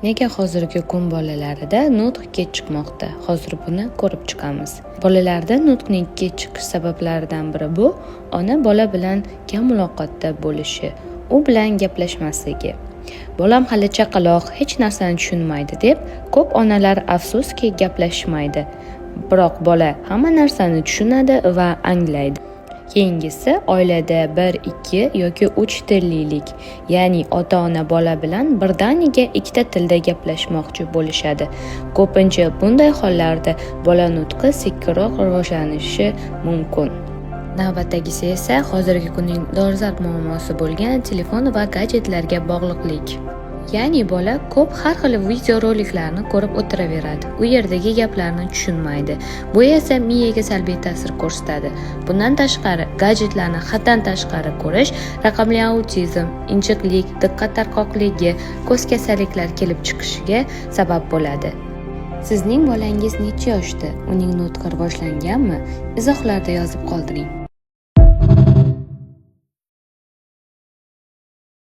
Nega hozirgi kun bolalarida nutq kech chiqmoqda? Hozir buni ko'rib chiqamiz. Bolalarda nutqning kech chiqish sabablaridan biri bu ona bola bilan kam muloqotda bo'lishi, u bilan gaplashmasligi. Bolam hali chaqaloq, hech narsani tushunmaydi deb ko'p onalar afsuski gaplashmaydi. Biroq bola hamma narsani tushunadi va anglaydi. Keyingisi oilada 1, 2 yoki 3 tillilik, ya'ni ota-ona bola bilan birdaniga ikkita tilda gaplashmoqchi bo'lishadi. Ko'pincha bunday hollarda bola nutqi sekinroq rivojlanishi mumkin. Navbatdagisi esa hozirgi kunning dolzarb muammosi bo'lgan telefon va gadjetlarga bog'liqlik. Ya'ni bola ko'p har xil videoroliklarni ko'rib o'tiraveradi. U yerdagi gaplarni tushunmaydi. Bu esa miyaga salbiy ta'sir ko'rsatadi. Bundan tashqari, gadjetlarni haddan tashqari ko'rish raqamli autizm, injiqlik, diqqat tarqoqligi, ko'z kasalliklari kelib chiqishiga sabab bo'ladi. Sizning bolangiz necha yoshda? Uning nutqi rivojlanganmi? Izohlarda yozib qoldiring.